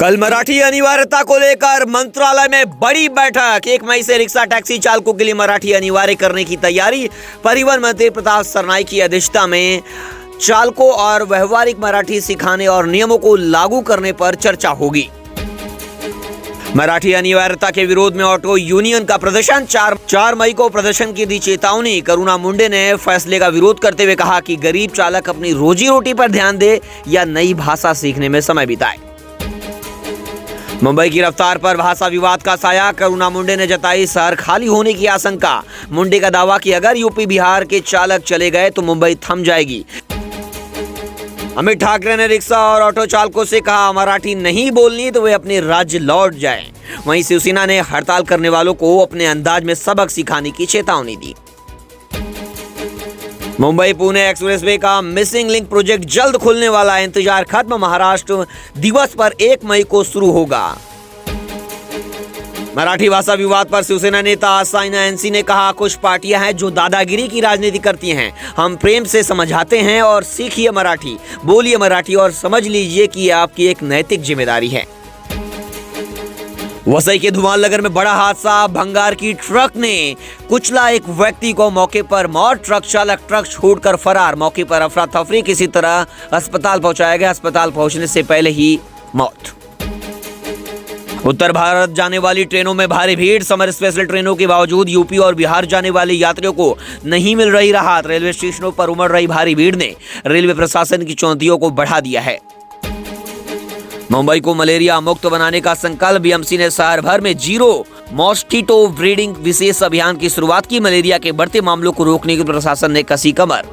कल मराठी अनिवार्यता को लेकर मंत्रालय में बड़ी बैठक। 1 मई से रिक्शा टैक्सी चालकों के लिए मराठी अनिवार्य करने की तैयारी। परिवहन मंत्री प्रताप सरनाईक की अध्यक्षता में चालकों और व्यवहारिक मराठी सिखाने और नियमों को लागू करने पर चर्चा होगी। मराठी अनिवार्यता के विरोध में ऑटो यूनियन का प्रदर्शन। 4 मई को प्रदर्शन की दी चेतावनी। करुणा मुंडे ने फैसले का विरोध करते हुए कहा कि गरीब चालक अपनी रोजी रोटी पर ध्यान दे या नई भाषा सीखने में समय बिताए। मुंबई की रफ्तार पर भाषा विवाद का साया। करुणा मुंडे ने जताई शहर खाली होने की आशंका। मुंडे का दावा कि अगर यूपी बिहार के चालक चले गए तो मुंबई थम जाएगी। अमित ठाकरे ने रिक्शा और ऑटो चालकों से कहा मराठी नहीं बोलनी तो वे अपने राज्य लौट जाएं। वहीं शिवसेना ने हड़ताल करने वालों को अपने अंदाज में सबक सिखाने की चेतावनी दी। मुंबई पुणे एक्सप्रेसवे का मिसिंग लिंक प्रोजेक्ट जल्द खुलने वाला है। इंतजार खत्म। महाराष्ट्र दिवस पर 1 मई को शुरू होगा। मराठी भाषा विवाद पर शिवसेना नेता साइना एनसी ने कहा कुछ पार्टियां हैं जो दादागिरी की राजनीति करती हैं। हम प्रेम से समझाते हैं और सीखिए मराठी, बोलिए मराठी और समझ लीजिए कि यह आपकी एक नैतिक जिम्मेदारी है। वसई के धुमाल नगर में बड़ा हादसा। भंगार की ट्रक ने कुचला एक व्यक्ति को, मौके पर मौत। ट्रक चालक ट्रक छोड़कर फरार। मौके पर अफरा तफरी। किसी तरह अस्पताल पहुंचाया गया। अस्पताल पहुंचने से पहले ही मौत। उत्तर भारत जाने वाली ट्रेनों में भारी भीड़। समर स्पेशल ट्रेनों के बावजूद यूपी और बिहार जाने वाले यात्रियों को नहीं मिल रही राहत। रेलवे स्टेशनों पर उमड़ रही भारी भीड़ ने रेलवे प्रशासन की चुनौतियों को बढ़ा दिया है। मुंबई को मलेरिया मुक्त बनाने का संकल्प। बीएमसी ने शहर भर में जीरो मॉस्किटो ब्रीडिंग विशेष अभियान की शुरुआत की। मलेरिया के बढ़ते मामलों को रोकने की प्रशासन ने कसी कमर।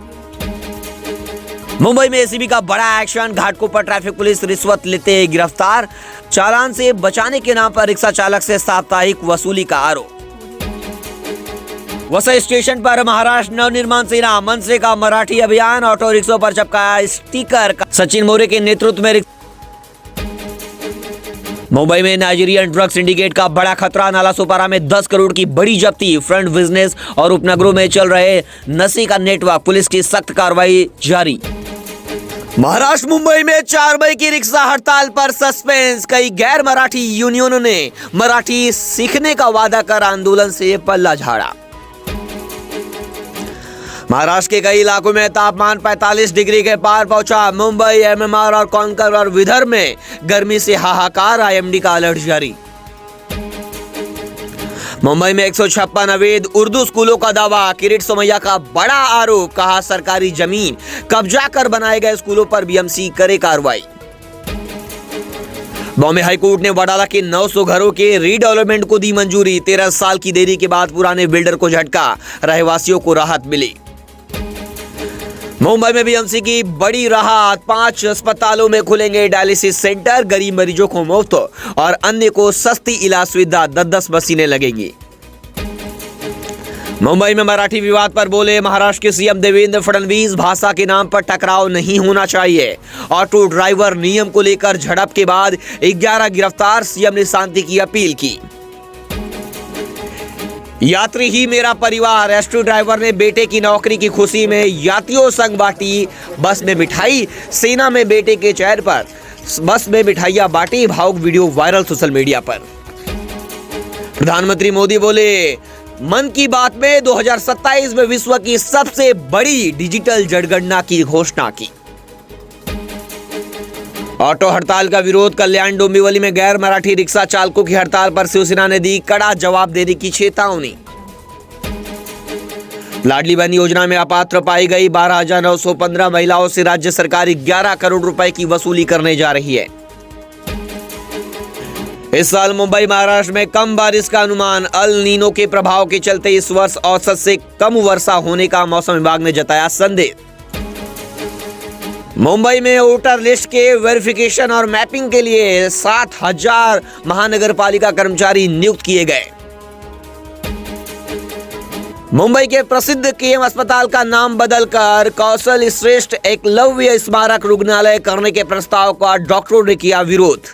मुंबई में एसीबी का बड़ा एक्शन। घाटकोपर ट्रैफिक पुलिस रिश्वत लेते गिरफ्तार। चालान से बचाने के नाम पर रिक्शा चालक से साप्ताहिक वसूली का आरोप। वसई स्टेशन पर महाराष्ट्र नवनिर्माण सेना मनसे का मराठी अभियान। ऑटो रिक्शों पर चिपकाया स्टिकर। सचिन मोरे के नेतृत्व में मुंबई में नाइजीरियन ड्रग सिंडिकेट का बड़ा खतरा। नालासोपारा में 10 करोड़ की बड़ी जब्ती। फ्रंट बिजनेस और उपनगरों में चल रहे नशे का नेटवर्क। पुलिस की सख्त कार्रवाई जारी। महाराष्ट्र मुंबई में 4 मई की रिक्शा हड़ताल पर सस्पेंस। कई गैर मराठी यूनियनों ने मराठी सीखने का वादा कर आंदोलन से पल्ला झाड़ा। महाराष्ट्र के कई इलाकों में तापमान 45 डिग्री के पार पहुंचा। मुंबई, एमएमआर और कोंकण और विदर्भ में गर्मी से हाहाकार। आईएमडी का अलर्ट जारी। मुंबई में 156 अवैध उर्दू स्कूलों का दावा। किरीट सोमैया का बड़ा आरोप। कहा सरकारी जमीन कब्जा कर बनाए गए स्कूलों पर बीएमसी करे कार्रवाई। बॉम्बे हाईकोर्ट ने वडाला के 900 घरों के रीडेवलपमेंट को दी मंजूरी। 13 साल की देरी के बाद पुराने बिल्डर को झटका। रहवासियों को राहत मिली। मुंबई में बीएमसी की बड़ी राहत। 5 अस्पतालों में खुलेंगे डायलिसिस सेंटर। गरीब मरीजों को मुफ्त और अन्य को सस्ती इलाज सुविधा। 10-10 मशीनें लगेंगी। मुंबई में मराठी विवाद पर बोले महाराष्ट्र के सीएम देवेंद्र फडणवीस। भाषा के नाम पर टकराव नहीं होना चाहिए। ऑटो ड्राइवर नियम को लेकर झड़प के बाद 11 गिरफ्तार। सीएम ने शांति की अपील की। यात्री ही मेरा परिवार। एसटी ड्राइवर ने बेटे की नौकरी की खुशी में यात्रियों संग बांटी बस में मिठाई। सेना में बेटे के चेहरे पर बस में मिठाइयां बांटी। भावुक वीडियो वायरल सोशल मीडिया पर। प्रधानमंत्री मोदी बोले मन की बात में 2027 में विश्व की सबसे बड़ी डिजिटल जनगणना की घोषणा की। ऑटो हड़ताल का विरोध। कल्याण डोंबिवली में गैर मराठी रिक्शा चालकों की हड़ताल पर शिवसेना ने दी कड़ा जवाब देने की चेतावनी। लाडली बहन योजना में अपात्र पाई गई 12,915 महिलाओं से राज्य सरकार 11 करोड़ रुपए की वसूली करने जा रही है। इस साल मुंबई महाराष्ट्र में कम बारिश का अनुमान। अल नीनो के प्रभाव के चलते इस वर्ष औसत से कम वर्षा होने का मौसम विभाग ने जताया संदेह। मुंबई में वोटर लिस्ट के वेरिफिकेशन और मैपिंग के लिए 7,000 महानगर पालिका कर्मचारी नियुक्त किए गए। मुंबई के प्रसिद्ध केएम अस्पताल का नाम बदलकर कौशल श्रेष्ठ एकलव्य स्मारक रुग्णालय करने के प्रस्ताव का डॉक्टरों ने किया विरोध।